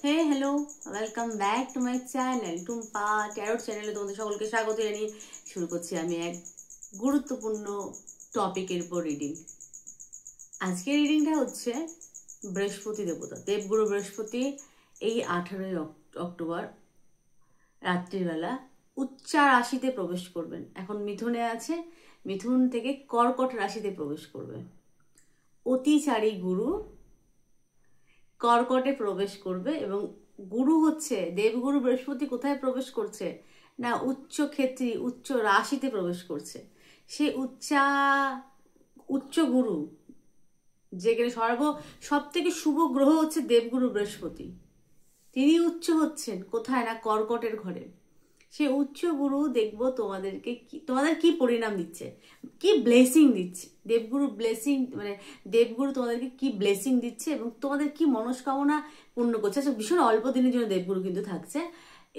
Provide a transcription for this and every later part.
Hey hello, welcome back to my channel Tumpa tarot চ্যানেলে তোমাদের সকলকে স্বাগত জানিয়ে শুরু করছি আমি এক গুরুত্বপূর্ণ টপিকের উপর রিডিং। আজকের রিডিংটা হচ্ছে বৃহস্পতি দেবতা, দেবগুরু বৃহস্পতি এই 18ই অক্টোবর রাত্রিবেলা উচ্চা রাশিতে প্রবেশ করবেন। এখন মিথুনে আছে, মিথুন থেকে কর্কট রাশিতে প্রবেশ করবে। অতিচারী গুরু কর্কটে প্রবেশ করবে এবং গুরু হচ্ছে দেবগুরু বৃহস্পতি কোথায় প্রবেশ করছে না উচ্চ ক্ষেত্রী উচ্চ রাশিতে প্রবেশ করছে। সে উচ্চ গুরু যেখানে সব থেকে শুভ গ্রহ হচ্ছে দেবগুরু বৃহস্পতি, তিনি উচ্চ হচ্ছেন কোথায় না কর্কটের ঘরে। সে উচ্চ গুরু দেখবো তোমাদের কি পরিণাম দিচ্ছে, কি ব্লেসিং দিচ্ছে। দেবগুরু ব্লেসিং মানে দেবগুরু তোমাদেরকে কি ব্লেসিং দিচ্ছে এবং তোমাদের কি মনস্কামনা পূর্ণ করছে। আচ্ছা, ভীষণ অল্প দিনের জন্য দেবগুরু কিন্তু থাকছে,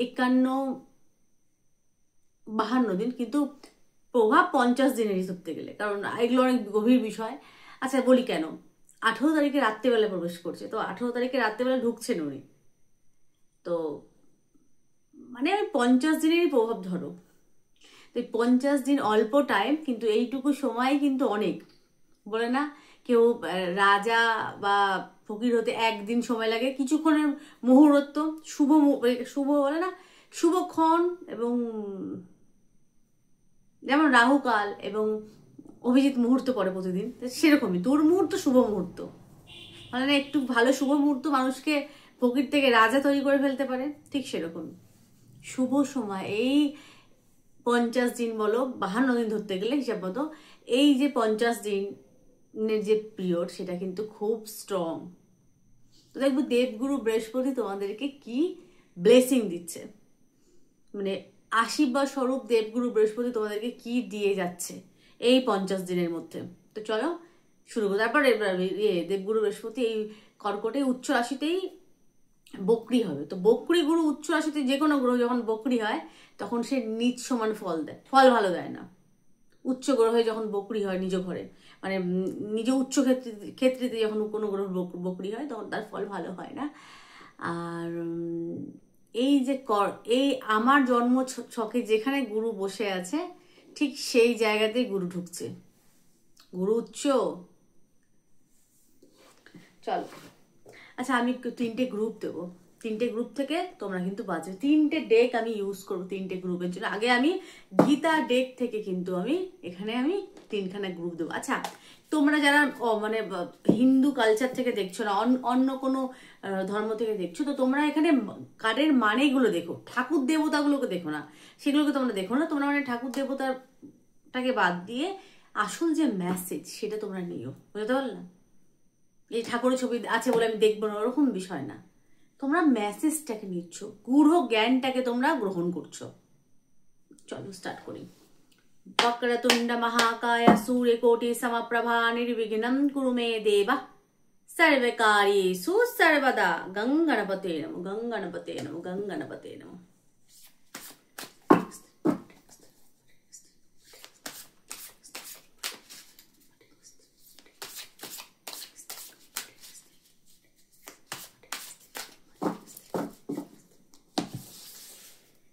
51-52 দিন, কিন্তু প্রভাব 50 দিনেরই ধরতে গেলে, কারণ এগুলো অনেক গভীর বিষয়। আচ্ছা বলি কেন 18 তারিখে রাত্রেবেলা প্রবেশ করছে, তো 18 তারিখে রাত্রেবেলা ঢুকছেন উনি, তো মানে 50 দিনেরই প্রভাব ধরো। তো 50 দিন অল্প টাইম, কিন্তু এইটুকু সময় কিন্তু অনেক। বলে না কেউ রাজা বা ফকির হতে একদিন সময় লাগে, কিছুক্ষণের মুহূর্ত, শুভ বলে না শুভক্ষণ, এবং যেমন রাহুকাল এবং অভিজিৎ মুহূর্ত পড়ে প্রতিদিন, সেরকমই দুর্মুহূর্ত শুভ মুহূর্ত, মানে না একটু ভালো শুভ মুহূর্ত মানুষকে ফকির থেকে রাজা তৈরি করে ফেলতে পারে, ঠিক সেরকমই শুভ সময়। এই 50 দিন বলো 52 দিন ধরতে গেলে হিসাব মতো, এই যে 50 দিনের যে পিরিয়ড সেটা কিন্তু খুব স্ট্রং। তো দেখবো দেবগুরু বৃহস্পতি তোমাদেরকে কি ব্লেসিং দিচ্ছে, মানে আশীর্বাদ স্বরূপ দেবগুরু বৃহস্পতি তোমাদেরকে কি দিয়ে যাচ্ছে এই 50 দিনের মধ্যে। তো চলো শুরু করো। তারপর দেবগুরু বৃহস্পতি এই কর্কটে উচ্চ রাশিতেই বকরি হবে। তো বকরি গুরু উচ্চ রাশিতে যে কোনো গ্রহ যখন বকরি হয় তখন সে নিজ সমান ফল দেয়, ফল ভালো দেয় না। উচ্চ গ্রহে যখন বকরি হয় নিজ ঘরে, মানে নিজ উচ্চ ক্ষেত্রেতে যখন কোনো গ্রহ বকরি হয় তখন তার ফল ভালো হয় না। আর এই যে এই আমার জন্ম ছকে যেখানে গুরু বসে আছে ঠিক সেই জায়গাতেই গুরু ঢুকছে, গুরু উচ্চ। চলো আচ্ছা, আমি 3টে গ্রুপ দেবো, 3টে গ্রুপ থেকে তোমরা কিন্তু বাঁচবে। 3টে ডেক আমি ইউজ করবো 3টে গ্রুপের জন্য। আগে আমি গীতা ডেক থেকে কিন্তু আমি 3খানা গ্রুপ দেবো। আচ্ছা, তোমরা যারা মানে হিন্দু কালচার থেকে দেখছো না, অন্য কোনো ধর্ম থেকে দেখছো, তো তোমরা এখানে কার্ডের মানেগুলো দেখো, ঠাকুর দেবতাগুলোকে দেখো না, সেগুলোকে তোমরা দেখো না। তোমরা মানে ঠাকুর দেবতাটাকে বাদ দিয়ে আসল যে মেসেজ সেটা তোমরা নিও, বুঝতে পারলে? এই ঠাকুরের ছবি আছে বলে আমি দেখবো না, ওরকম বিষয় না। তোমরা মেসেজটাকে নিচ্ছ, গূঢ় জ্ঞানটাকে তোমরা গ্রহণ করছো। চলো স্টার্ট করি। বক্রতুণ্ড মহাকায় সূর্যকোটি সমপ্রভা নির্বিঘ্नं কুরু মে দেবা সর্বকার্যেষু সর্বদা। গং গণপতে নমঃ, গং গণপতে নমঃ, গং গণপতে নমঃ।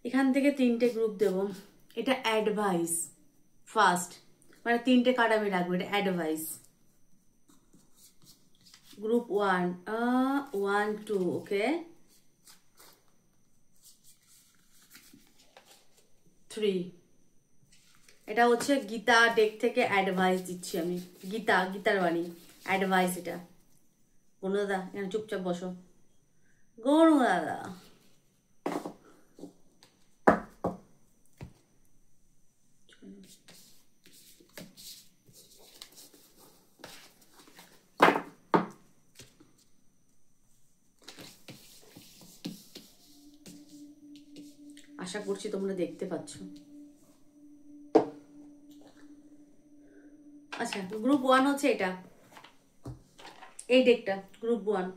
এখান থেকে 3টে গ্রুপ দেব। এটা অ্যাডভাইস ফার্স্ট, মানে 3টে কার্ড আমি রাখবো, এটা অ্যাডভাইস। গ্রুপ 1 1 2 ওকে 3। এটা হচ্ছে গীতা ডেক থেকে অ্যাডভাইস দিচ্ছি আমি, গীতার বাণী অ্যাডভাইস। এটা গনু দাদা এখানে চুপচাপ বসো, গনু দাদা। আশা করছি তোমরা দেখতে পাচ্ছ। আচ্ছা, গ্রুপ 1 হচ্ছে এটা, এই ডেকটা গ্রুপ 1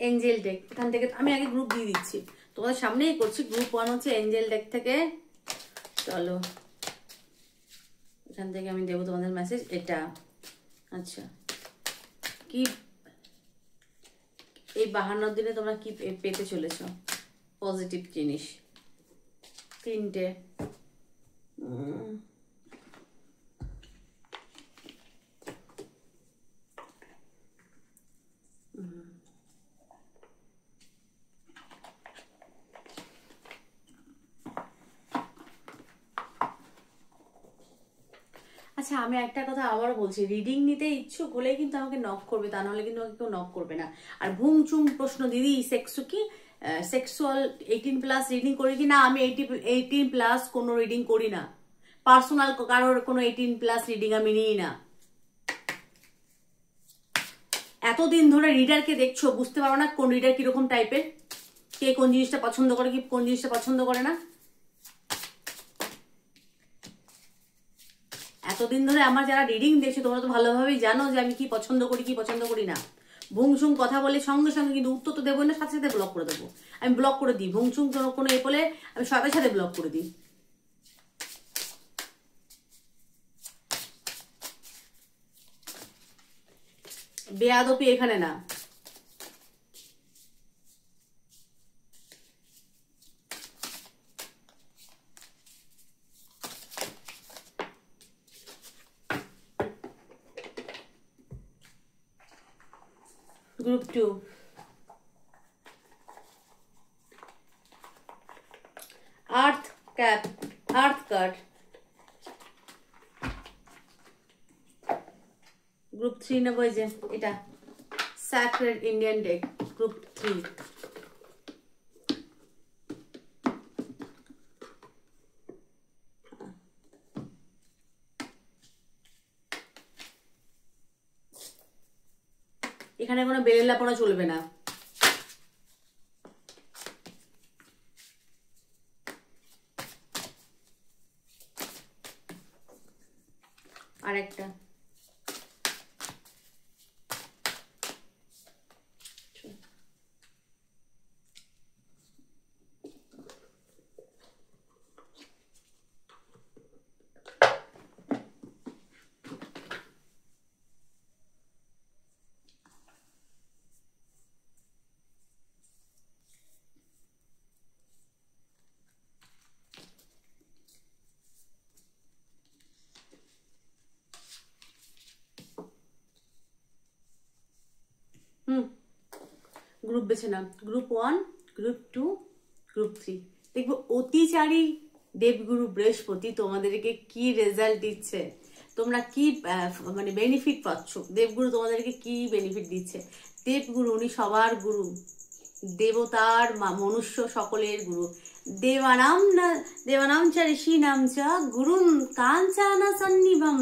এঞ্জেল ডেক। এখান থেকে আমি আগে গ্রুপ দিয়ে দিচ্ছি, তোমাদের সামনেই করছি। গ্রুপ 1 হচ্ছে এঞ্জেল ডেক থেকে। চলো এখান থেকে আমি দেবো তোমাদের মেসেজ এটা। আচ্ছা, কি এই 52 দিনে তোমরা কি পেতে চলেছ পজিটিভ জিনিস। 3টে আচ্ছা, আমি একটা কথা আবারও বলছি, রিডিং নিতে ইচ্ছুক হলেই কিন্তু আমাকে নক করবে, তা নাহলে কিন্তু আমাকে কেউ নক করবে না। আর ভুংচুং প্রশ্ন, দিদি সেক্সুয়াল 18+ রিডিং করি কি না? আমি 18+ কোনো রিডিং করি না। পার্সোনাল কারোর কোনো 18+ রিডিং আমি নিই না। এতদিন ধরে রিডারকে দেখছো, বুঝতে পারো না কোন রিডার কিরকম টাইপের, কে কোন জিনিসটা পছন্দ করে, কি কোন জিনিসটা পছন্দ করে না। এতদিন ধরে আমার যারা রিডিং দেখছো, তোমরা তো ভালোভাবেই জানো যে আমি কি পছন্দ করি, কি পছন্দ করি না। ভুংচুং কথা বলে সঙ্গে সঙ্গে কিন্তু উত্তর তো দেবো না, সাথে সাথে ব্লক করে দেবো। আমি ব্লক করে দিই, ভুংচুং কোনো এ বলে আমি সাথে সাথে ব্লক করে দিই। বেয়াদপি এখানে না। গ্রুপ 2 আর্থ কার্ড। গ্রুপ 3 নেবো, এই যে এটা স্যাক্রেড ইন্ডিয়ান ডেক, গ্রুপ 3। এখানে কোনো বেলেলাপনা চলবে না। আরেকটা গ্রুপ বেছে নাও, গ্রুপ 1, গ্রুপ 2, গ্রুপ 3। দেখবো অতিচারী দেবগুরু বৃহস্পতি তোমাদেরকে কি রেজাল্ট দিচ্ছে, তোমরা কি মানে বেনিফিট পাচ্ছ, দেবগুরু তোমাদেরকে কি বেনিফিট দিচ্ছে। দেবগুরু উনি সবার গুরু, দেবতার মনুষ্য সকলের গুরু। দেবানাম চ ঋষীনাম চ গুরুম কাঞ্চনা সন্নিভম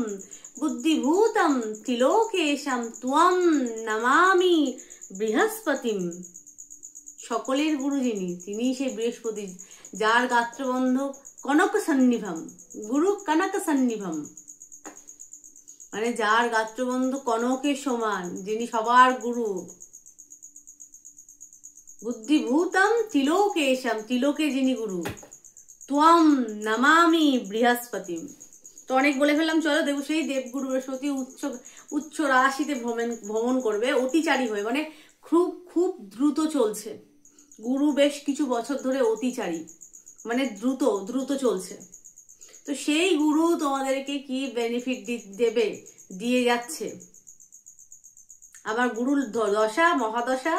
বুদ্ধিভূতম ত্রিলোকেশম ত্বম নমামি বৃহস্পতিম। সকলের গুরু যিনি, তিনি সেই বৃহস্পতি, যার গাত্রবন্ধ কনক সন্নিভম, গুরু কনক সন্নিভম, মানে যার গাত্রবন্ধ কনকের সমান, যিনি সবার গুরু। বুদ্ধিভূতম ত্রিলোকেশম, ত্রিলোকে যিনি গুরু। ত্বম নমামি বৃহস্পতিম। তো অনেক বলে ফেললাম, চলো দেব সেই দেবগুরু বৃহস্পতি উচ্চ রাশিতে ভ্রমণ করবে অতিচারী হয়ে, মানে খুব খুব দ্রুত চলছে। গুরু বেশ কিছু বছর ধরে অতিচারী, মানে দ্রুত চলছে। তো সেই গুরু তোমাদেরকে কি বেনিফিট দেবে, দিয়ে যাচ্ছে। আবার গুরুর দশা মহাদশা,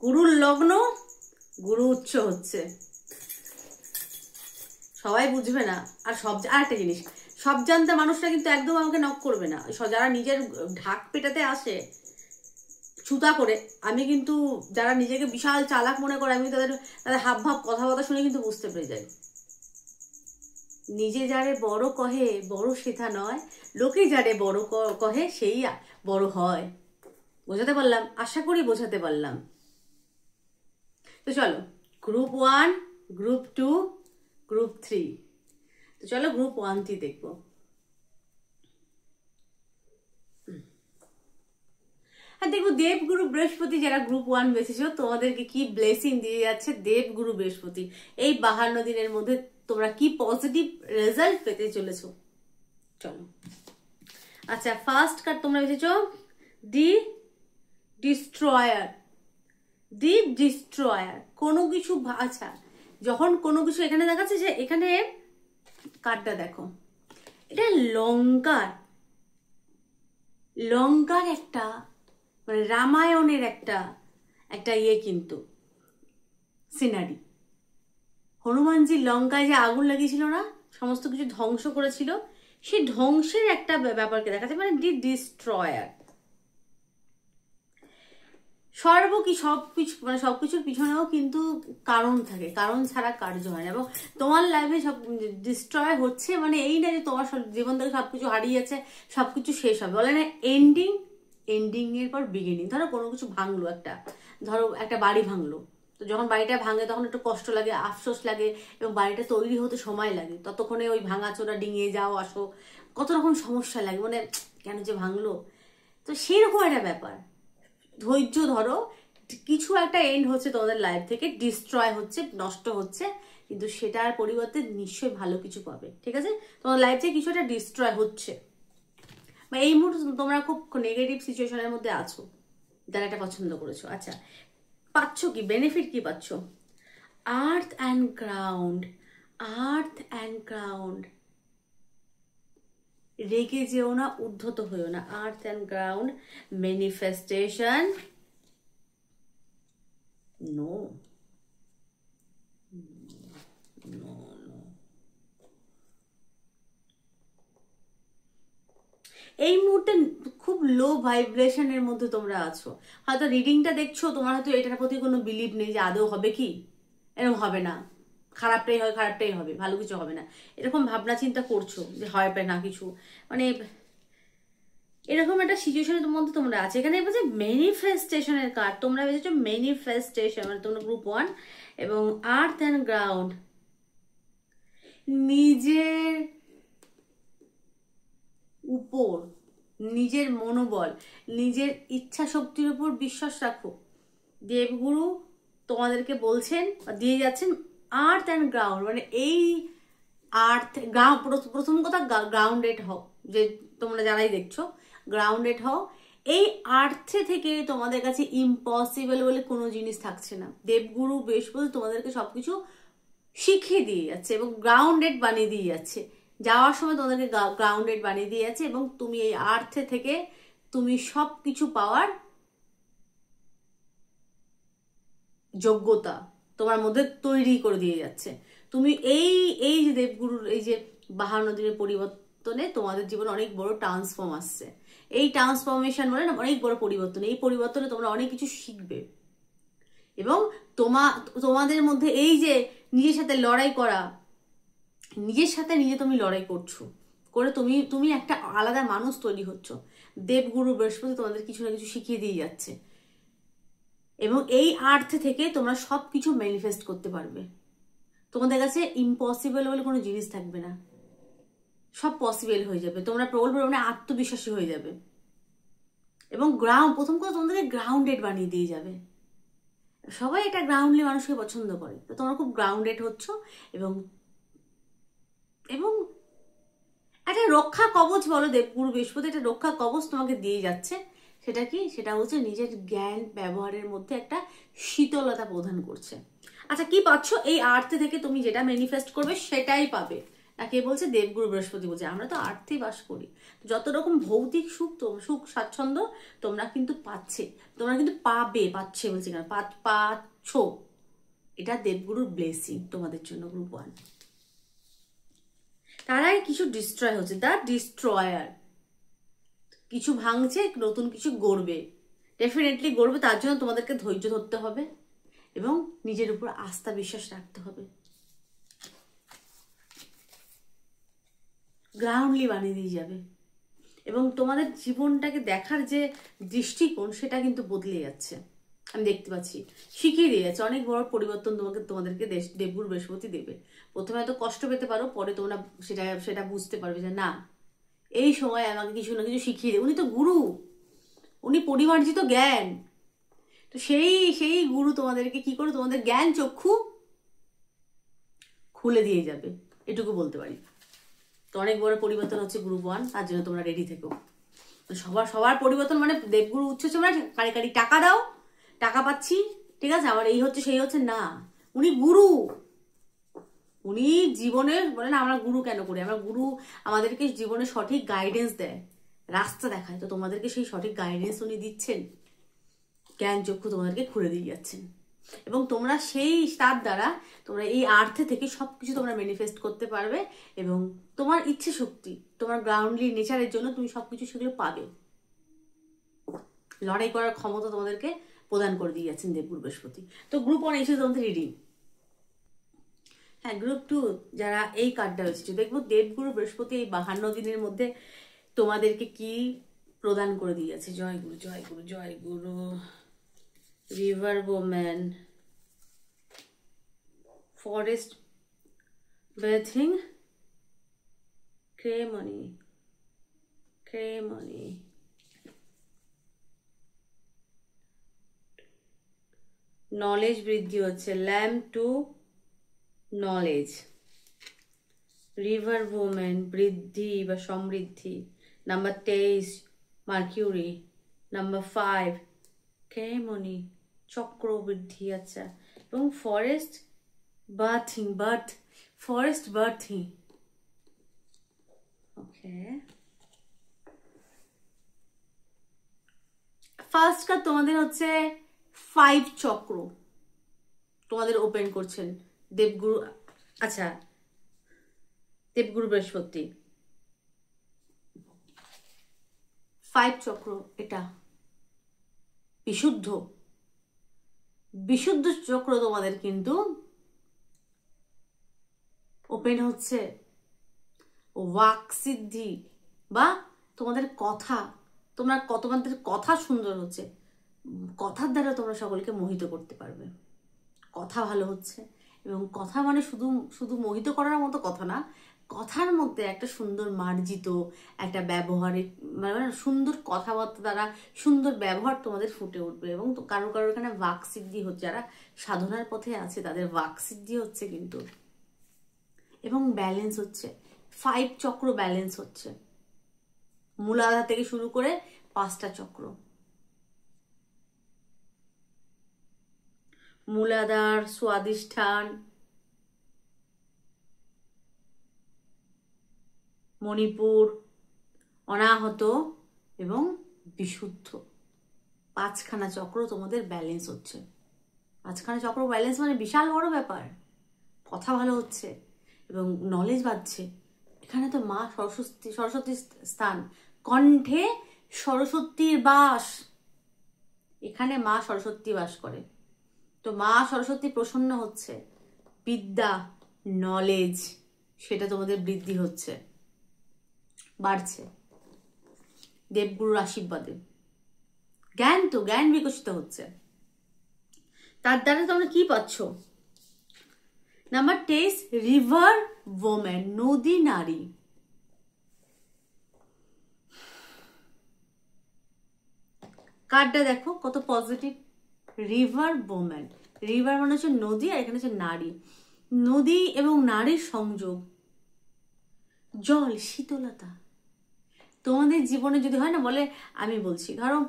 গুরুর লগ্ন, গুরু উচ্চ হচ্ছে, সবাই বুঝবে না। আর আরেকটা জিনিস, সব জানতে মানুষরা কিন্তু একদম আমাকে নক করবে না। যারা নিজের ঢাক পেটাতে আসে ছুতা করে, আমি কিন্তু যারা নিজেকে বিশাল চালাক মনে করে, আমি তাদের হাবভাব কথাবার্তা শুনে কিন্তু বুঝতে পেরে যাই। নিজে যারে বড় কহে বড় সেথা নয়, লোকে যারে বড় কহে সেই বড় হয়। বোঝাতে পারলাম? আশা করি বোঝাতে পারলাম। তো চলো গ্রুপ 1, গ্রুপ 2, গ্রুপ 3। তো চলো গ্রুপ 1 দেখবো। আর দেখবো দেবগুরু বৃহস্পতি, যারা গ্রুপ 1 বেছেছো, তোমাদেরকে কি ব্লেসিং দিয়ে যাচ্ছে দেবগুরু বৃহস্পতি। এই 52 দিনের মধ্যে তোমরা কি পজিটিভ রেজাল্ট পেতে চলেছো, চলো। আচ্ছা, ফার্স্ট কার্ড তোমরা বেছেছো দি ডিস্ট্রয়ার। ডিপ ডিস্ট্রয়ার, কোনো কিছু। আচ্ছা, যখন কোনো কিছু এখানে দেখাচ্ছে যে এখানে কার্ডটা দেখো, এটা লঙ্কার একটা মানে রামায়ণের একটা ইয়ে কিন্তু সিনারি। হনুমানজি লঙ্কায় যে আগুন লাগিয়েছিল না, সমস্ত কিছু ধ্বংস করেছিল, সেই ধ্বংসের একটা ব্যাপারকে দেখাচ্ছে, মানে ডিস্ট্রয়ার। সবকিছু মানে সবকিছুর পিছনেও কিন্তু কারণ থাকে, কারণ ছাড়া কার্য হয় না। এবং তোমার লাইফে সব ডিস্ট্রয় হচ্ছে মানে এই না যে তোমার জীবন থেকে সবকিছু হারিয়ে যাচ্ছে, সবকিছু শেষ হবে, বলে না এন্ডিং এর পর বিগিনিং। ধরো কোনো কিছু ভাঙলো, ধরো একটা বাড়ি ভাঙলো, তো যখন বাড়িটা ভাঙে তখন একটু কষ্ট লাগে, আফসোস লাগে, এবং বাড়িটা তৈরি হতে সময় লাগে। ততক্ষণে ওই ভাঙাচোরা ডিঙিয়ে যাও আসো, কত রকম সমস্যা লাগে, মানে কেন যে ভাঙলো। তো সেইরকম একটা ব্যাপার, ধৈর্য ধরো, কিছু একটা এন্ড হচ্ছে তোমাদের লাইফ থেকে, ডিস্ট্রয় হচ্ছে, নষ্ট হচ্ছে, কিন্তু সেটার পরিবর্তে নিশ্চয়ই ভালো কিছু পাবে। ঠিক আছে, তোমার লাইফ থেকে কিছু একটা ডিস্ট্রয় হচ্ছে, বা এই মুহূর্তে তোমরা খুব নেগেটিভ সিচুয়েশনের মধ্যে আছো, যারা এটা পছন্দ করেছো। আচ্ছা, পাচ্ছ কি বেনিফিট, কি পাচ্ছ? Earth and ground. রেগে যেও না, উদ্ধত হয়েও না। Earth and ground, manifestation, no. এই মুহূর্তে খুব লো ভাইব্রেশনের মধ্যে তোমরা আছো। হয়তো রিডিংটা দেখছো, তোমার হয়তো এটার প্রতি কোনো বিলিভ নেই যে আদৌ হবে কি, এরকম হবে না, খারাপটাই হবে, ভালো কিছু হবে না, এরকম ভাবনা চিন্তা করছো যে হয় না কিছু, মানে এরকম একটা সিচুয়েশনের মধ্যে তোমরা আছে। এখানে বলছে ম্যানিফেস্টেশনের কার্ড, তোমরা ভেবেছো ম্যানিফেস্টেশন, মানে তোমরা গ্রুপ 1 এবং আর্থ অ্যান্ড গ্রাউন্ড। নিজের উপর, নিজের মনোবল, নিজের ইচ্ছা শক্তির উপর বিশ্বাস রাখো। দেবগুরু তোমাদেরকে বলছেন বা দিয়ে যাচ্ছেন আর্থ অ্যান্ড গ্রাউন্ড, মানে এই প্রথম কথা গ্রাউন্ডেড হও, যে তোমরা যারাই দেখছো গ্রাউন্ডেড হও। এই আর্থে থেকে তোমাদের কাছে ইম্পসিবল বলে কোনো জিনিস থাকছে না। দেবগুরু বৃহস্পতি তোমাদেরকে সবকিছু শিখিয়ে দিয়ে যাচ্ছে এবং গ্রাউন্ডেড বানিয়ে দিয়ে যাচ্ছে। যাওয়ার সময় তোমাদেরকে গ্রাউন্ডেড বানিয়ে দিয়ে যাচ্ছে, এবং তুমি এই আর্থে থেকে তুমি সব কিছু পাওয়ার যোগ্যতা তোমার মধ্যে তৈরি করে দিয়ে যাচ্ছে। তুমি এই যে দেবগুরুর এই যে 52 দিনের পরিবর্তনে তোমাদের জীবনে অনেক বড় ট্রান্সফর্ম আসছে। এই ট্রান্সফরমেশন মানে না অনেক বড় পরিবর্তন। এই পরিবর্তনে তোমরা অনেক কিছু শিখবে, এবং তোমাদের মধ্যে এই যে নিজের সাথে লড়াই করা, নিজের সাথে নিজে তুমি লড়াই করছো করে তুমি একটা আলাদা মানুষ তৈরি হচ্ছ। দেবগুরু বৃহস্পতি তোমাদের কিছু না কিছু শিখিয়ে দিয়ে যাচ্ছে, এবং এই আর্থ থেকে তোমরা সবকিছু ম্যানিফেস্ট করতে পারবে। তোমাদের কাছে ইম্পসিবল বলে কোনো জিনিস থাকবে না, সব পসিবল হয়ে যাবে। তোমরা প্রবল পরিমাণে আত্মবিশ্বাসী হয়ে যাবে, এবং প্রথম কথা তোমাদেরকে গ্রাউন্ডেড বানিয়ে দিয়ে যাবে। সবাই একটা গ্রাউন্ডলি মানুষকে পছন্দ করে, তো তোমরা খুব গ্রাউন্ডেড হচ্ছ, এবং একটা রক্ষা কবচ বলো, দেবগুরু বৃহস্পতি একটা রক্ষা কবচ তোমাকে দিয়ে যাচ্ছে। সেটা কি? সেটা হচ্ছে নিজের জ্ঞান ব্যবহারের মধ্যে একটা শীতলতা প্রদান করছে। আচ্ছা, কি পাচ্ছ? এই আর্থে থেকে তুমি যেটা ম্যানিফেস্ট করবে সেটাই পাবে। না, কে বলছে? দেবগুরু বৃহস্পতি বলছে। আমরা তো আর্থেই বাস করি, যত রকম ভৌতিক সুখ স্বাচ্ছন্দ্য তোমরা কিন্তু তোমরা কিন্তু পাচ্ছে বলছি না, পাচ্ছ। এটা দেবগুরুর ব্লেসিং তোমাদের জন্য গ্রুপ 1। তারাই কিছু ডিস্ট্রয় হচ্ছে, দ্য ডিস্ট্রয়ার। কিছু ভাঙছে, নতুন কিছু গড়বে, ডেফিনেটলি গড়বে। তার জন্য তোমাদেরকে ধৈর্য ধরতে হবে এবং নিজের উপর আস্থা বিশ্বাস রাখতে হবে। গ্রাউন্ডলি বানিয়ে দিয়ে যাবে, এবং তোমাদের জীবনটাকে দেখার যে দৃষ্টিকোণ সেটা কিন্তু বদলে যাচ্ছে। আমি দেখতে পাচ্ছি, শিখিয়ে দিয়ে যাচ্ছে। অনেক বড় পরিবর্তন তোমাদেরকে দেবগুরু বৃহস্পতি দেবে। প্রথমে হয়তো কষ্ট পেতে পারো, পরে তোমরা সেটা বুঝতে পারবে যে না, এই সময় আমাকে কিছু না কিছু শিখিয়ে দেবে। উনি তো গুরু, উনি পরিমার্জিত জ্ঞান। তো সেই গুরু তোমাদেরকে কি করে তোমাদের জ্ঞান চক্ষু খুলে দিয়ে যাবে, এটুকু বলতে পারি। তো অনেক বড় পরিবর্তন হচ্ছে গ্রুপ 1, তার জন্য তোমরা রেডি থেকো। সবার পরিবর্তন মানে দেবগুরু উচ্চ, তোমরা কারি টাকা দাও, টাকা পাচ্ছি, ঠিক আছে, আবার এই হচ্ছে সেই হচ্ছে না, উনি গুরু। উনি জীবনে বলে না আমরা গুরু কেন করি, আমরা গুরু আমাদেরকে জীবনে সঠিক গাইডেন্স দেয়, রাস্তা দেখায়। তো তোমাদেরকে সেই সঠিক গাইডেন্স উনি দিচ্ছেন, জ্ঞান চক্ষু তোমাদেরকে খুলে দিয়ে যাচ্ছেন, এবং তোমরা সেই তার দ্বারা তোমরা এই আর্থে থেকে সবকিছু তোমরা ম্যানিফেস্ট করতে পারবে, এবং তোমার ইচ্ছে শক্তি, তোমার গ্রাউন্ডলি নেচারের জন্য তুমি সবকিছু সেগুলো পাবে। লড়াই করার ক্ষমতা তোমাদেরকে প্রদান করে দিয়ে যাচ্ছেন দেবগুরু বৃহস্পতি। তো গ্রুপ 1 এসে তোমাদের রিডিং। হ্যাঁ, গ্রুপ 2 যারা এই কার্ডটা হয়েছে, দেখবো দেবগুরু বৃহস্পতি এই 52 দিনের মধ্যে তোমাদেরকে কি প্রদান করে দিয়ে যাচ্ছে। জয় গুরু, জয় গুরু, জয় গুরু। River woman, forest bathing, ceremony, ceremony, knowledge বৃদ্ধি হচ্ছে, lamp to knowledge, river woman বৃদ্ধি বা সমৃদ্ধি, নাম্বার 23 মার্কিউরি, নাম্বার 5 ক্রেমনি চক্র বৃদ্ধি। আচ্ছা, এবং forest birthing, forest birthing. Okay, first card তোমাদের হচ্ছে 5 চক্র তোমাদের ওপেন করছেন দেবগুরু। আচ্ছা, দেবগুরু বৃহস্পতি 5 চক্র, এটা বিশুদ্ধ চক্র তোমাদের কিন্তু ওপেন হচ্ছে। ওয়াক সিদ্ধি বা তোমাদের কথা, তোমাদের কথা সুন্দর হচ্ছে, কথার দ্বারা তোমরা সকলকে মোহিত করতে পারবে। কথা ভালো হচ্ছে, এবং কথা মানে শুধু মোহিত করার মতো কথা না, কথার মধ্যে একটা সুন্দর মার্জিত একটা ব্যবহারিক মানে সুন্দর কথাবার্তা দ্বারা সুন্দর ব্যবহার তোমাদের ফুটে উঠবে। এবং কারো এখানে বাক সিদ্ধি হচ্ছে, যারা সাধনার পথে আছে তাদের বাক সিদ্ধি হচ্ছে কিন্তু, এবং ব্যালেন্স হচ্ছে। 5 চক্র ব্যালেন্স হচ্ছে, মূলাধার থেকে শুরু করে 5টা চক্র, মূলাধার, স্বাদিষ্ঠান, মণিপুর, অনাহত এবং বিশুদ্ধ, 5খানা চক্র তোমাদের ব্যালেন্স হচ্ছে। 5খানা চক্র ব্যালেন্স মানে বিশাল বড় ব্যাপার। কথা ভালো হচ্ছে এবং নলেজ বাড়ছে। এখানে তো মা সরস্বতীর স্থান, কণ্ঠে সরস্বতীর বাস, এখানে মা সরস্বতী বাস করে। তো মা সরস্বতী প্রসন্ন হচ্ছে, বিদ্যা নলেজ সেটা তোমাদের বৃদ্ধি হচ্ছে, বাড়ছে দেবগুরুর আশীর্বাদে। জ্ঞান বিকশিত হচ্ছে, তার দ্বারা তোমরা কি পাচ্ছ? নাম্বার 23 রিভার ওম্যান, নদী নারী। কার্ডটা দেখো কত পজিটিভ। রিভার ওম্যান, রিভার মানে হচ্ছে নদী, আর এখানে হচ্ছে নারী। নদী এবং নারীর সংযোগ, জল, শীতলতা। তোমাদের জীবনে যদি হয় না, বলে আমি বলছি ধরো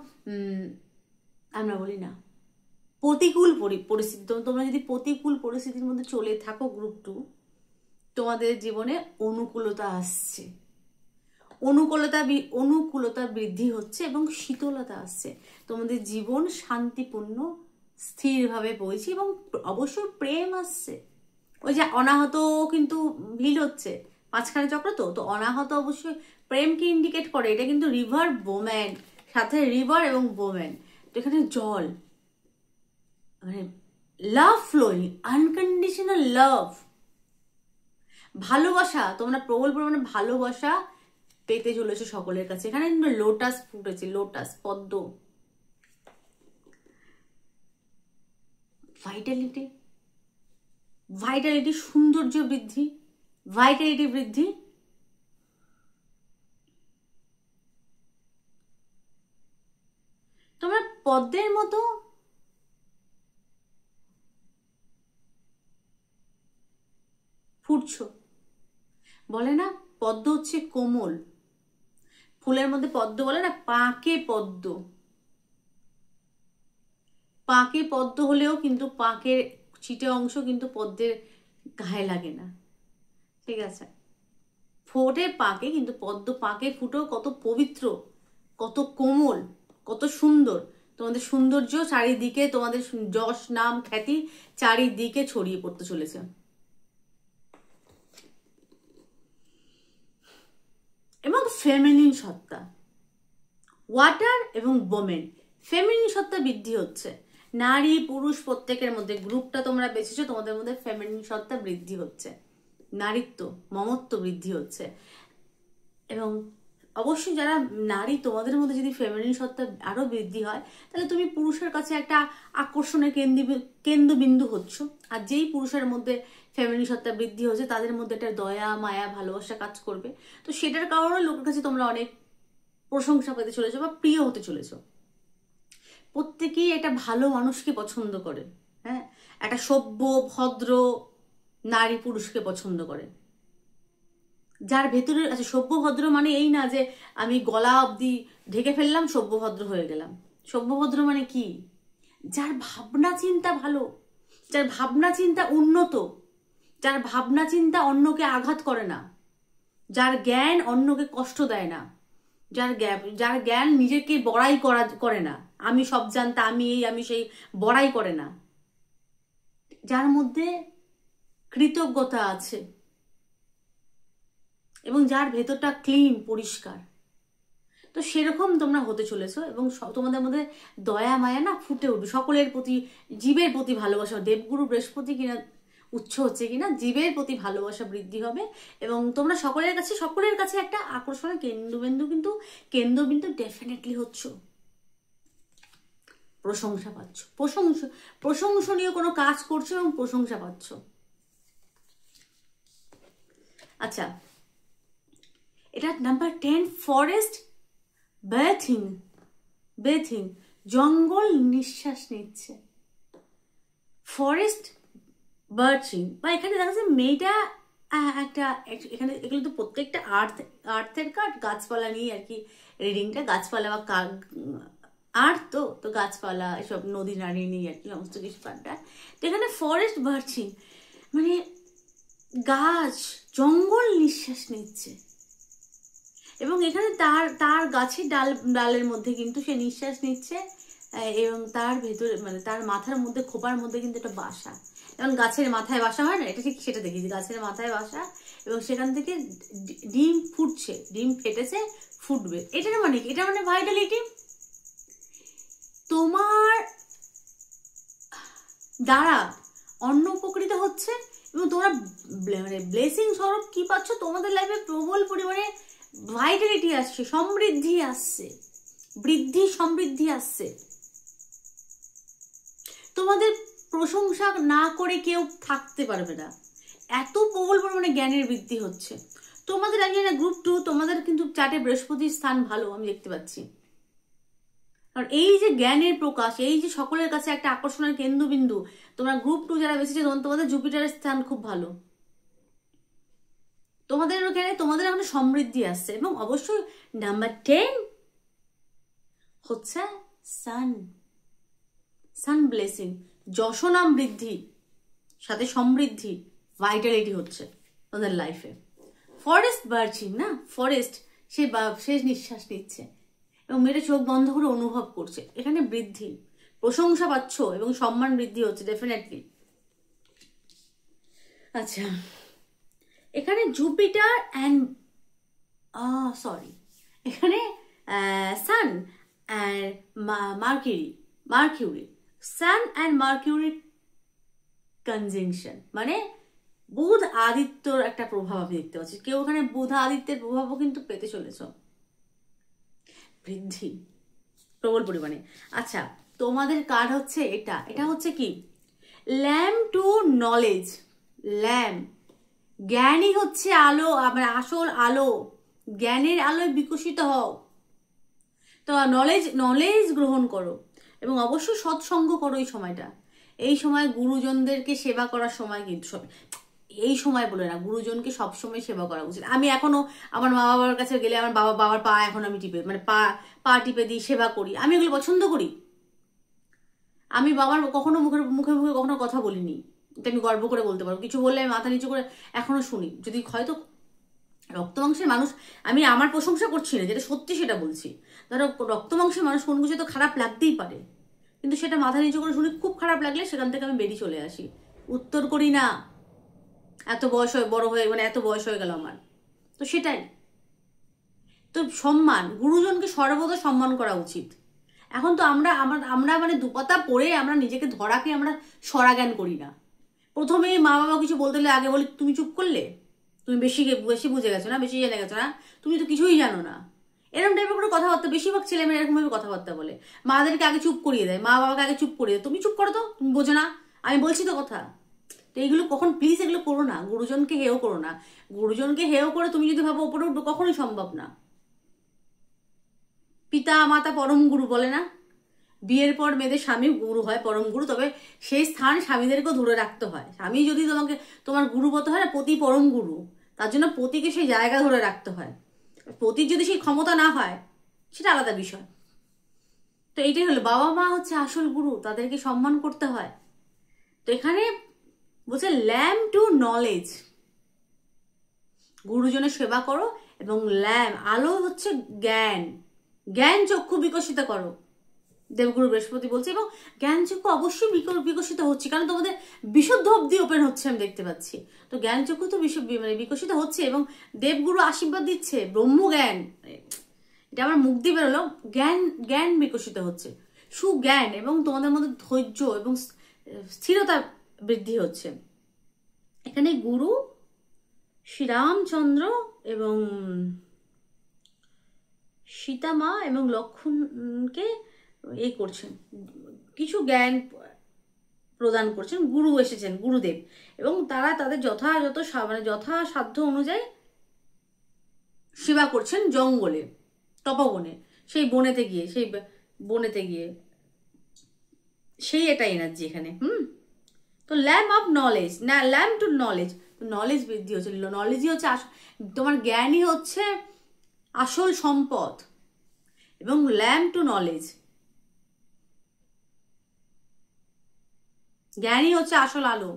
আমরা বলি না প্রতিকূল পরিস্থিতি, তোমরা যদি প্রতিকূল পরিস্থিতির মধ্যে চলে থাকো গ্রুপ 2, তোমাদের জীবনে অনুকূলতা আসছে, অনুকূলতা বৃদ্ধি হচ্ছে এবং শীতলতা আসছে। তোমাদের জীবন শান্তিপূর্ণ স্থিরভাবে বইছে, এবং অবশ্যই প্রেম আসছে। ওই যে অনাহত কিন্তু ভিল হচ্ছে, 5খানা চক্র, তো অনাহত অবশ্যই প্রেমকে ইন্ডিকেট করে। এটা কিন্তু রিভার ওম্যান, সাথে রিভার এবং ওম্যান, তো এখানে জল মানে লাভ ফ্লোয়িং, আনকন্ডিশনাল লাভ, ভালোবাসা। তোমরা প্রবল পরিমাণে ভালোবাসা পেতে চলেছে সকলের কাছে। এখানে কিন্তু লোটাস ফুটেছে, লোটাস পদ্ম। ভাইটালিটি সৌন্দর্য বৃদ্ধি, ভাইটালিটি বৃদ্ধি। তোমরা পদ্মের মতো ফুটছো। বলে না পদ্ম হচ্ছে কোমল, ফুলের মধ্যে পদ্ম বলে না, পাকে পদ্ম। পাকে পদ্ম হলেও কিন্তু পাকের ছিটে অংশ কিন্তু পদ্মের গায়ে লাগে না, ঠিক আছে? ফোটে পাকে, কিন্তু পদ্ম পাকে ফুটেও কত পবিত্র, কত কোমল, কত সুন্দর। তোমাদের সৌন্দর্য চারিদিকে, তোমাদের যশ নাম খ্যাতি চারিদিকে ছড়িয়ে পড়তে চলেছে। এবং ফেমিনিন সত্তা, ওয়াটার এবং ওমেন, ফেমিনিন সত্তা বৃদ্ধি হচ্ছে। নারী পুরুষ প্রত্যেকের মধ্যে, গ্রুপটা তোমরা বেছেছো, তোমাদের মধ্যে ফেমিনিন সত্তা বৃদ্ধি হচ্ছে, নারীত্ব মমত্ব বৃদ্ধি হচ্ছে। এবং অবশ্যই যারা নারী, তোমাদের মধ্যে যদি ফেমিনিন সত্তা আরো বৃদ্ধি হয়, তাহলে তুমি পুরুষের কাছে একটা আকর্ষণের কেন্দ্রবিন্দু হচ্ছ। আর যেই পুরুষের মধ্যে ফেমিনিন সত্তা বৃদ্ধি হচ্ছে, তাদের মধ্যে একটা দয়া মায়া ভালোবাসা কাজ করবে। তো সেটার কারণে লোকের কাছে তোমরা অনেক প্রশংসা পেতে চলেছো বা প্রিয় হতে চলেছো। প্রত্যেকেই একটা ভালো মানুষকে পছন্দ করে, হ্যাঁ, একটা সভ্য ভদ্র নারী পুরুষকে পছন্দ করে, যার ভেতরে আছে। সভ্য ভদ্র মানে এই না যে আমি গলা অবধি ঢেকে ফেললাম সভ্য ভদ্র হয়ে গেলাম। সভ্য ভদ্র মানে কি? যার ভাবনা চিন্তা ভালো, যার ভাবনা চিন্তা উন্নত, যার ভাবনা চিন্তা অন্যকে আঘাত করে না, যার জ্ঞান অন্যকে কষ্ট দেয় না, যার জ্ঞান নিজেকে বড়াই করে না, আমি সব জানতা, আমি এই আমি সেই বড়াই করে না, যার মধ্যে কৃতজ্ঞতা আছে এবং যার ভেতরটা ক্লিন পরিষ্কার। তো সেরকম তোমরা হতে চলেছো এবং তোমাদের মধ্যে দয়া মায়া না ফুটে উঠবে। সকলের প্রতি, জীবের প্রতি ভালোবাসা, দেবগুরু বৃহস্পতি কিনা উচ্চ হচ্ছে কিনা, জীবের প্রতি ভালোবাসা বৃদ্ধি হবে। এবং তোমরা সকলের কাছে একটা আকর্ষণের কেন্দ্রবিন্দু ডেফিনেটলি হচ্ছ। প্রশংসা পাচ্ছ, প্রশংসনীয় কোনো কাজ করছো এবং প্রশংসা পাচ্ছ। আচ্ছা, এটা নাম্বার 10, ফরেস্ট বেথিং, জঙ্গল নিঃশ্বাস নিচ্ছে। ফরেস্ট বার্চিং, বা এখানে দেখা যাচ্ছে মেয়েটা একটা, এখানে এগুলো তো প্রত্যেকটা আর্থের কার্ড, গাছপালা নিয়ে আর কি রিডিংটা, গাছপালা বা আর্থ, তো গাছপালা এসব নদী নারী নিয়ে আর কি সমস্ত কিছু কার্ডটা। তো এখানে ফরেস্ট বার্চিং মানে গাছ জঙ্গল নিঃশ্বাস নিচ্ছে। এবং এখানে তার গাছের ডালের মধ্যে কিন্তু সে নিঃশ্বাস নিচ্ছে, এবং তার ভেতরে মানে তার মাথার মধ্যে, খোপার মধ্যে কিন্তু একটা বাসা। যেমন গাছের মাথায় বাসা হয় না, এটা ঠিক সেটা দেখেছি, গাছের মাথায় বাসা, এবং সেখান থেকে ডিম ফুটছে, ডিম ফেটেছে, ফুটবে। এটার মানে কি? এটা মানে ভাইটালিটি। তোমার দ্বারা অন্য উপকৃত হচ্ছে এবং তোমরা মানে ব্লেসিং স্বরূপ কি পাচ্ছ? তোমাদের লাইফে প্রবল পরিমাণে ভাইটালিটি আসছে, সমৃদ্ধি আসছে, সমৃদ্ধি আসছে। তোমাদের প্রশংসা না করে কেউ থাকতে পারবে না, এত প্রবল পরিমাণে জ্ঞানের বৃদ্ধি হচ্ছে তোমাদের। আমি জানি গ্রুপ 2 তোমাদের কিন্তু চার্টে বৃহস্পতির স্থান ভালো আমি দেখতে পাচ্ছি। কারণ এই যে জ্ঞানের প্রকাশ, এই যে সকলের কাছে একটা আকর্ষণের কেন্দ্রবিন্দু, তোমরা গ্রুপ 2 যারা বেশি, তোমাদের জুপিটারের স্থান খুব ভালো। তোমাদের এখন সমৃদ্ধি আসছে। এবং অবশ্যই নাম্বার 10 হচ্ছে সান ব্লেসিং, যশনাম বৃদ্ধি, সাথে সমৃদ্ধি, ভাইটালিটি হচ্ছে তোমাদের লাইফে। ফরেস্ট বার্চিং না, ফরেস্ট সে নিঃশ্বাস নিচ্ছে এবং মেয়েটা চোখ বন্ধ করে অনুভব করছে। এখানে বৃদ্ধি, প্রশংসা পাচ্ছ এবং সম্মান বৃদ্ধি হচ্ছে ডেফিনেটলি। আচ্ছা, এখানে জুপিটার অ্যান্ড এখানে sun and Mercury sun and Mercury conjunction, মানে বুধ আদিত্যর একটা প্রভাব আমি দেখতে পাচ্ছি। কেউ ওখানে বুধ আদিত্যের প্রভাবও কিন্তু পেতে চলেছ, বৃদ্ধি প্রবল পরিমাণে। আচ্ছা, তোমাদের কার্ড হচ্ছে এটা হচ্ছে কি? Lamp to knowledge. ল্যাম্প, জ্ঞানই হচ্ছে আলো, মানে আসল আলো। জ্ঞানের আলোয় বিকশিত হও, তো নলেজ গ্রহণ করো এবং অবশ্যই সৎসঙ্গ করো। এই সময় গুরুজনদেরকে সেবা করার সময়, কিন্তু এই সময় বলে না, গুরুজনকে সবসময় সেবা করা উচিত। আমি এখনো আমার মা বাবার কাছে গেলে আমার বাবার পা এখন আমি টিপে, মানে পা টিপে দিই, সেবা করি, আমি এগুলো পছন্দ করি। আমি বাবার কখনো মুখে মুখে মুখে কখনো কথা বলিনি, এটা আমি গর্ব করে বলতে পারবো। কিছু বললে আমি মাথা নিচু করে এখনো শুনি, যদি হয়তো রক্ত মাংসের মানুষ, আমি আমার প্রশংসা করছি না, যেটা সত্যি সেটা বলছি। ধরো রক্ত মাংসের মানুষ কোনো কিছু তো খারাপ লাগতেই পারে, কিন্তু সেটা মাথা নিচু করে শুনি, খুব খারাপ লাগলে সেখান থেকে আমি বেরিয়ে চলে আসি, উত্তর করি না। এত বয়স হয়ে বড় হয়ে মানে এত বয়স হয়ে গেল আমার, তো সেটাই তো সম্মান, গুরুজনকে সর্বদা সম্মান করা উচিত। এখন তো আমরা মানে দুপাতা পড়ে আমরা নিজেকে ধরাকে আমরা সরাজ্ঞান করি না। প্রথমেই মা বাবা কিছু বলতে হলে আগে বলি তুমি চুপ করলে, তুমি বেশি বেশি বুঝে গেছো না, বেশি জেনে গেছো না, তুমি তো কিছুই জানো না, এরকম টাইপের করে কথাবার্তা বেশিরভাগ ছেলেমেয়েরা এরকমভাবে কথাবার্তা বলে। মাদেরকে আগে চুপ করিয়ে দেয়, মা বাবাকে আগে চুপ করিয়ে দেয়, তুমি চুপ করো তো, তুমি বোঝো না, আমি বলছি তো কথা। তো এইগুলো কখন, প্লিজ এগুলো করো না, গুরুজনকে হেয় করো না। গুরুজনকে হেয় করে তুমি যদি ভাবো ওপরে উঠবো, কখনোই সম্ভব না। পিতা মাতা পরম গুরু বলে না, বিয়ের পর মেয়েদের স্বামী গুরু হয়, পরম গুরু, তবে সেই স্থান স্বামীদেরকেও ধরে রাখতে হয়। স্বামী যদি তোমার গুরুবত হয় না, পতি পরম গুরু, তার জন্য পতিকে সেই জায়গা ধরে রাখতে হয়। পতির যদি সেই ক্ষমতা না হয় সেটা আলাদা বিষয়। তো এইটাই হলো, বাবা মা হচ্ছে আসল গুরু, তাদেরকে সম্মান করতে হয়। তো এখানে বলছে ল্যাম্প টু নলেজ, গুরুজনের সেবা করো, এবং আলো হচ্ছে জ্ঞান, জ্ঞান চক্ষু বিকশিত করো, দেবগুরু বৃহস্পতি বলছে। এবং জ্ঞান চক্ষু অবশ্যই বিকশিত হচ্ছে, কারণ তোমাদের বিশুদ্ধ অব্দি ওপেন হচ্ছে আমি দেখতে পাচ্ছি। তো জ্ঞান চক্ষু তো মানে বিকশিত হচ্ছে, এবং দেবগুরু আশীর্বাদ দিচ্ছে, ব্রহ্ম জ্ঞান, এটা আমার মুখ দিয়ে বেরোলো, জ্ঞান জ্ঞান বিকশিত হচ্ছে, সুজ্ঞান, এবং তোমাদের মধ্যে ধৈর্য এবং স্থিরতা বৃদ্ধি হচ্ছে। এখানে গুরু শ্রীরামচন্দ্র এবং সীতা মা এবং লক্ষ্মণকে এই করছেন, কিছু জ্ঞান প্রদান করছেন, গুরু এসেছেন, গুরুদেব, এবং তারা তাদের যথাযথ মানে যথাসাধ্য অনুযায়ী সেবা করছেন জঙ্গলে, তপবনে, সেই বনেতে গিয়ে সেই এটা এনার্জি এখানে। তো ল্যাম্প অফ নলেজ, না ল্যাম্প টু নলেজ, নলেজ বৃদ্ধি হচ্ছে, নলেজই হচ্ছে তোমার জ্ঞানই হচ্ছে আসল সম্পদ, এবং ল্যাম্প টু নলেজ, জ্ঞানই হচ্ছে আসল আলো।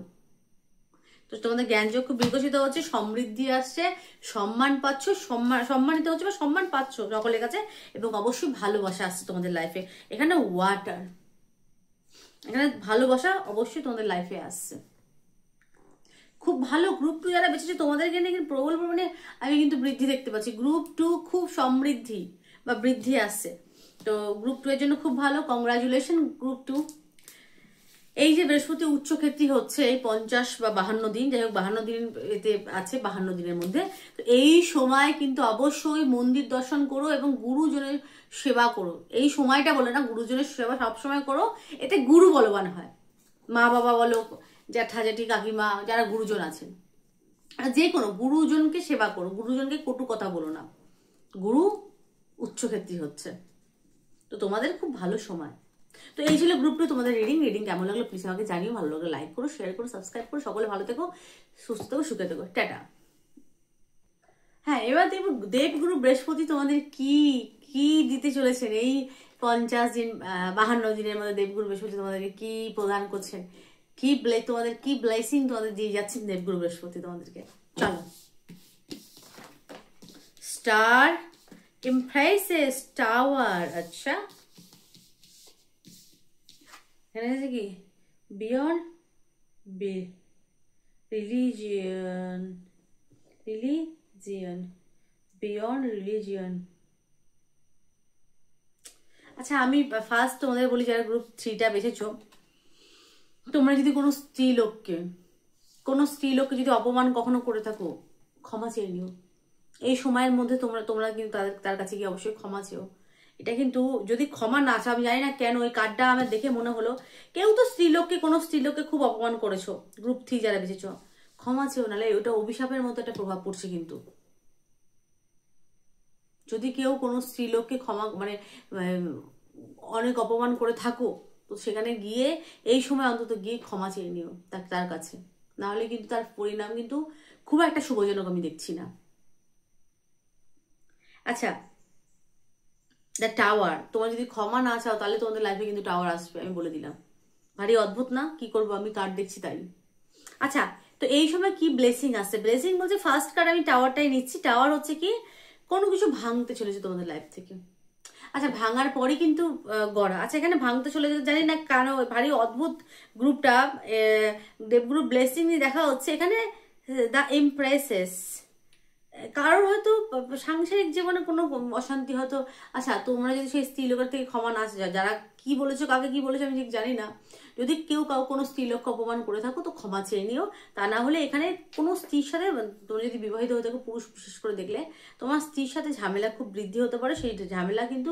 তো তোমাদের জ্ঞানযোগ্য বিকশিত হচ্ছে, সমৃদ্ধি আসছে, সম্মান পাচ্ছ, সম্মানিত হচ্ছে বা সম্মান পাচ্ছ সকলের কাছে, এবং অবশ্যই ভালোবাসা আসছে তোমাদের লাইফে। এখানে ওয়াটার, এখানে ভালোবাসা অবশ্যই তোমাদের লাইফে আসছে। খুব ভালো গ্রুপ 2 যারা বেঁচেছে তোমাদেরকে নিয়ে কিন্তু প্রবল পরিমাণে আমি কিন্তু বৃদ্ধি দেখতে পাচ্ছি। গ্রুপ 2 খুব সমৃদ্ধি বা বৃদ্ধি আসছে, তো গ্রুপ 2 এর জন্য খুব ভালো, কংগ্রাচুলেশন গ্রুপ 2। এই যে বৃহস্পতি উচ্চক্ষেত্রী হচ্ছে এই 50 বা 52 দিন, যাই হোক 52 দিন এতে আছে, 52 দিনের মধ্যে। তো এই সময় কিন্তু অবশ্যই মন্দির দর্শন করো এবং গুরুজনের সেবা করো। এই সময়টা বলে না, গুরুজনের সেবা সবসময় করো, এতে গুরু বলবান হয়। মা বাবা বলো, জ্যাঠা জেঠি কাকিমা যারা গুরুজন আছেন, যে কোনো গুরুজনকে সেবা করো, গুরুজনকে কটু কথা বলো না, গুরু উচ্চক্ষেত্রী হচ্ছে, তো তোমাদের খুব ভালো সময়। তো এই ছিল গ্রুপ 2 তোমাদের রিডিং কেমন লাগলো প্লিজ আমাকে জানিও, ভালো লাগলে লাইক করো, শেয়ার করো, সাবস্ক্রাইব করো, সকলে ভালো থেকো, সুস্থ থেকো, সুখে থেকো, টাটা। হ্যাঁ, এবার দেখবো দেবগুরু বৃহস্পতি তোমাদের কি কি দিতে চলেছেন এই 50 দিন 52 দিনের মধ্যে। দেবগুরু বৃহস্পতি তোমাদেরকে কি প্রদান করছেন, তোমাদের কি ব্লেসিং তোমাদের দিয়ে যাচ্ছেন দেবগুরু বৃহস্পতি তোমাদেরকে। চলো, স্টার ইমপ্রেসেস টাওয়ার, আচ্ছা এখানে আছে কি বিয়ন্ড রিলিজিয়ন, বিয়ন্ড রিলিজিয়ন। আচ্ছা আমি ফার্স্ট তোমাদের বলি, যারা গ্রুপ 3টা বেছেছো, তোমরা যদি কোনো স্ত্রীলোককে যদি অপমান কখনো করে থাকো, ক্ষমা চেয়ে নিও। এই সময়ের মধ্যে তোমরা কিন্তু তার কাছে গিয়ে অবশ্যই ক্ষমা চেও। এটা কিন্তু যদি ক্ষমা না চাও, আমি জানি না কেন এই কার্ডটা আমার দেখে মনে হলো কেউ তো কোনো স্ত্রীলোককে খুব অপমান করেছো, গ্রুপ 3 যারা বেঁচেছো, ক্ষমা চেও, নাহলে ওটা অভিশাপের মতো একটা প্রভাব পড়ছে। কিন্তু যদি কেউ কোনো স্ত্রীলোককে মানে অনেক অপমান করে থাকো, তো সেখানে গিয়ে এই সময় অন্তত গিয়ে ক্ষমা চেয়ে নিও তার কাছে, নাহলে কিন্তু তার পরিণাম কিন্তু খুব একটা শুভজনক আমি দেখছি না। আচ্ছা, দ্য টাওয়ার, তোমার যদি ক্ষমা না চাও তাহলে তোমাদের লাইফে কিন্তু টাওয়ার আসবে, আমি বলে দিলাম। ভারী অদ্ভুত না? কি করবো, আমি কার্ড দেখছি তাই। আচ্ছা, তো এই সময় কি ব্লেসিং আসছে? ব্লেসিং বলছে ফার্স্ট কার্ড আমি টাওয়ারটাই নিচ্ছি। টাওয়ার হচ্ছে কি, কোনো কিছু ভাঙতে চলেছে তোমাদের লাইফ থেকে। আচ্ছা, ভাঙার পরই কিন্তু গড়া। আচ্ছা, এখানে ভাঙতে চলে যেতে জানি না কেন ভারী অদ্ভুত গ্রুপটা দেবগুরু ব্লেসিং দেখা হচ্ছে এখানে। দ্য এমপ্রেসেস, কারোর হয়তো সাংসারিক জীবনে কোনো অশান্তি হয়তো। আচ্ছা, তোমরা যদি সেই স্ত্রীলোকের থেকে ক্ষমা না আসে, যারা কি বলেছো কাকে কি বলেছো আমি ঠিক জানি না, যদি কেউ কোনো স্ত্রীলোককে অপমান করে থাকো তো ক্ষমা চেয়ে নিও। তা না হলে এখানে কোনো স্ত্রীর সাথে, তোমরা যদি বিবাহিত হয়ে থাকো, পুরুষ বিশেষ করে দেখলে তোমার স্ত্রীর সাথে ঝামেলা খুব বৃদ্ধি হতে পারে। সেই ঝামেলা কিন্তু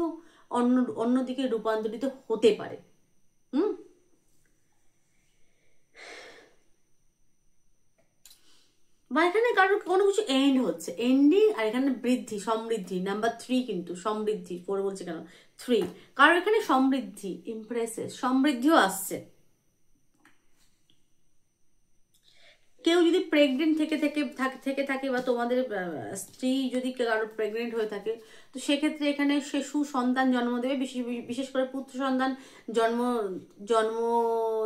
অন্যদিকে রূপান্তরিত হতে পারে। বা এখানে কারোর কোনো কিছু এন্ড হচ্ছে, এন্ডিং, আর এখানে বৃদ্ধি, সমৃদ্ধি। নাম্বার 3 কিন্তু সমৃদ্ধি, 4 বলছে কেন, 3, কারণ এখানে সমৃদ্ধি, ইমপ্রেসেস, সমৃদ্ধিও আসছে। কেউ যদি প্রেগনেন্ট থেকে থাকে বা তোমাদের স্ত্রী যদি কারো প্রেগনেন্ট হয়ে থাকে, তো সেক্ষেত্রে এখানে সে সুসন্তান জন্ম দেবে। বিশেষ করে পুত্র সন্তান জন্ম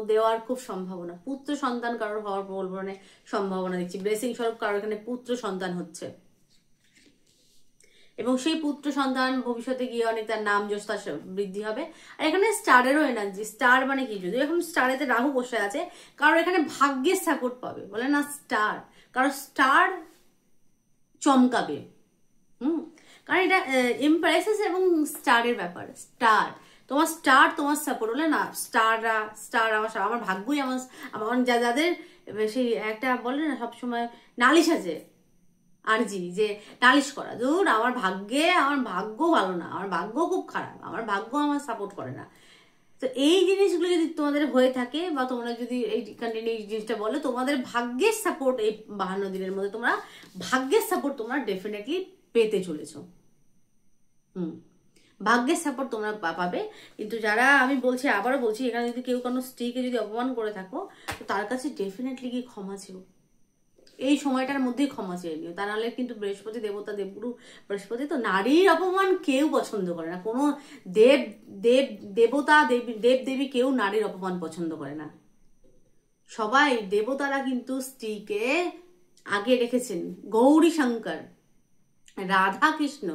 দেওয়ার খুব সম্ভাবনা। পুত্র সন্তান কারোর হওয়ার বলবনে সম্ভাবনা দেখছি। ব্লেসিং স্বরূপ কারোর এখানে পুত্র সন্তান হচ্ছে, এবং সেই পুত্র সন্তান ভবিষ্যতে গিয়ে অনেক তার নাম যশ তার বৃদ্ধি হবে। আর এখানে স্টারেরও এনার্জি। স্টার মানে কি, যদি এখন স্টারেতে রাহু বসে আছে, কারণ এখানে ভাগ্যের সাপোর্ট পাবে, বলে না স্টার, কারণ স্টার চমকাবে। কারণ এটা এমপ্রেসেস এবং স্টারের ব্যাপার। স্টার তোমার সাপোর্ট, বলে না স্টার আমার ভাগ্যই আমার যাদের সেই একটা বলে না সবসময় নালিশ আছে আরজি, যে নালিশ করা, ধর আমার ভাগ্য ভালো না, আমার ভাগ্য খুব খারাপ, আমার ভাগ্য আমার সাপোর্ট করে না। তো এই জিনিসগুলো যদি তোমাদের হয়ে থাকে, বা তোমরা যদি এই জিনিসটা বলো, তোমাদের ভাগ্যের সাপোর্ট এই 52 দিনের মধ্যে তোমরা ভাগ্যের সাপোর্ট তোমরা ডেফিনেটলি পেতে চলেছো। ভাগ্যের সাপোর্ট তোমরা পাবে। কিন্তু যারা, আমি বলছি, আবারও বলছি, এখানে যদি কেউ কোনো স্ত্রীকে যদি অপমান করে থাকো, তো তার কাছে ডেফিনেটলি কি ক্ষমা চেও, এই সময়টার মধ্যেই ক্ষমা চেয়ে নিও। তা নাহলে কিন্তু বৃহস্পতি দেবতা, দেবগুরু বৃহস্পতি তো নারীর অপমান কেউ পছন্দ করে না। কোনো দেবতা দেবী কেউ নারীর অপমান পছন্দ করে না। সবাই দেবতারা কিন্তু স্ত্রীকে আগে রেখেছেন। গৌরী শঙ্কর, রাধা কৃষ্ণ,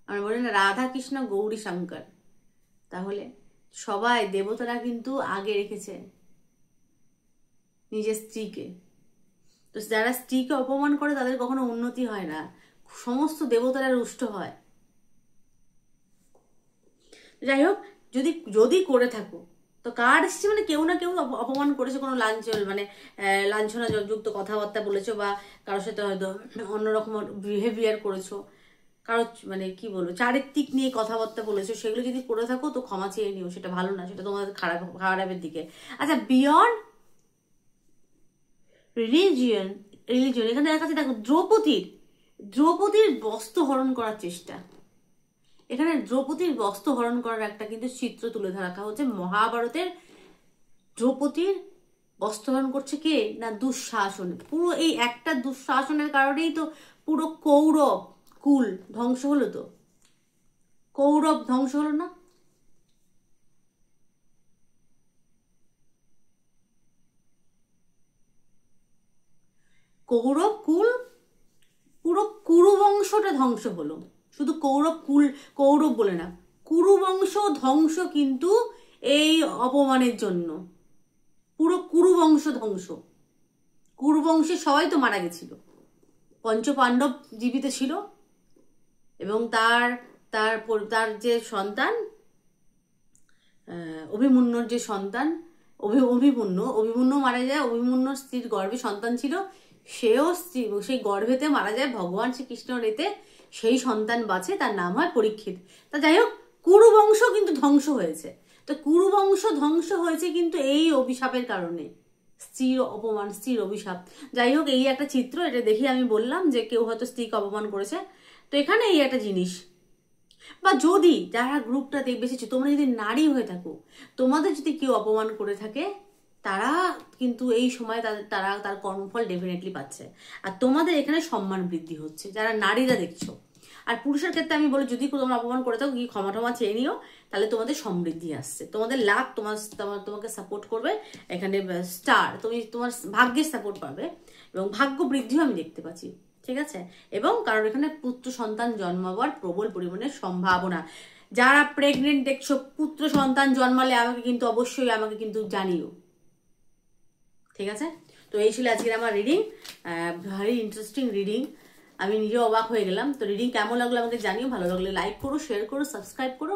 আমরা বলি না রাধা কৃষ্ণ গৌরী শঙ্কর, তাহলে সবাই দেবতারা কিন্তু আগে রেখেছে নিজের স্ত্রীকে। তো যারা স্ত্রীকে অপমান করে তাদের কখনো উন্নতি হয় না, সমস্ত দেবতারা রুষ্ট হয়। যাই হোক, যদি করে থাকো, তো কার্ড এসেছে মানে কেউ না কেউ অপমান করেছে, কোনো লাঞ্ছনা যুক্ত কথাবার্তা বলেছো, বা কারোর সাথে হয়তো অন্যরকম বিহেভিয়ার করেছো, কারো মানে কি বলবো চারিত্রিক নিয়ে কথাবার্তা বলেছো, সেগুলো যদি করে থাকো তো ক্ষমা চেয়ে নিও, সেটা ভালো না, সেটা তোমাদের খারাপের দিকে। আচ্ছা, বিয়ন্ড রিলিজিয়ন এখানে দেখা যাচ্ছে, দেখো দ্রৌপদীর বস্ত্র হরণ করার চেষ্টা। এখানে দ্রৌপদীর বস্ত্র হরণ করার একটা কিন্তু চিত্র তুলে ধরা হচ্ছে। মহাভারতের দ্রৌপদীর বস্ত্র হরণ করছে কে না, দুঃশাসন। পুরো এই একটা দুঃশাসনের কারণেই তো পুরো কৌরব কুল ধ্বংস হলো। তো কৌরব ধ্বংস হলো না? কৌরব কুল, পুরো কুরু বংশটা ধ্বংস হলো। শুধু কৌরব বলে না, কুরু বংশ ধ্বংস কিন্তু এই অপমানের জন্য। পুরো কুরু বংশ ধ্বংস। কুরু বংশে সবাই তো মারা গেছিল। পঞ্চপাণ্ডব জীবিত ছিল, এবং তার যে সন্তান অভিমন্যুর যে সন্তান অভিমন্যু মারা যায়। অভিমন্যুর স্ত্রীর গর্ভে সন্তান ছিল, সেই গর্ভেতে মারা যায়। ভগবান শ্রীকৃষ্ণর এতে সেই সন্তান বাঁচে, তার নাম হয় পরীক্ষিত। তা যাই হোক, কুরু বংশ কিন্তু ধ্বংস হয়েছে। তো কুরু বংশ ধ্বংস হয়েছে কিন্তু এই অভিশাপের কারণে, স্ত্রীর অপমান, স্ত্রীর অভিশাপ। যাই হোক, এই একটা চিত্র, এটা দেখে আমি বললাম যে কেউ হয়তো স্ত্রীকে অপমান করেছে। তো এখানে এই একটা জিনিস, বা যদি যারা গ্রুপটা বেসেছে, তোমরা যদি নারী হয়ে থাকো, তোমাদের যদি কেউ অপমান করে থাকে, তারা কিন্তু এই সময় তার কর্মফল ডেফিনেটলি পাচ্ছে। আর তোমাদের এখানে সম্মান বৃদ্ধি হচ্ছে, যারা নারীরা দেখছো। আর পুরুষের ক্ষেত্রে আমি বলি, যদি তোমরা অপমান করে থাকো, কি ক্ষমা টমা চেয়ে নিও, তাহলে তোমাদের সমৃদ্ধি আসছে, তোমাদের লাক তোমাকে সাপোর্ট করবে। এখানে স্টার, তুমি তোমার ভাগ্যের সাপোর্ট পাবে এবং ভাগ্য বৃদ্ধিও আমি দেখতে পাচ্ছি, ঠিক আছে। এবং কারণ এখানে পুত্র সন্তান জন্মাবার প্রবল পরিমাণে সম্ভাবনা। যারা প্রেগনেন্ট দেখছো, পুত্র সন্তান জন্মালে আমাকে কিন্তু অবশ্যই জানিও, ঠিক আছে। তো এই ছিল আজকের আমার রিডিং, ভেরি ইন্টারেস্টিং রিডিং। আমি নিজেও অবাক হয়ে গেলাম। তো রিডিং কেমন লাগলো আমাকে জানিও, ভালো লাগলে লাইক করো, শেয়ার করো, সাবস্ক্রাইব করো,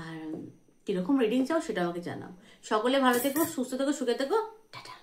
আর কিরকম রিডিং চাও সেটা আমাকে জানাও। সকলে ভালো থেকো, সুস্থ থেকো, সুখে থেকো, টাটা।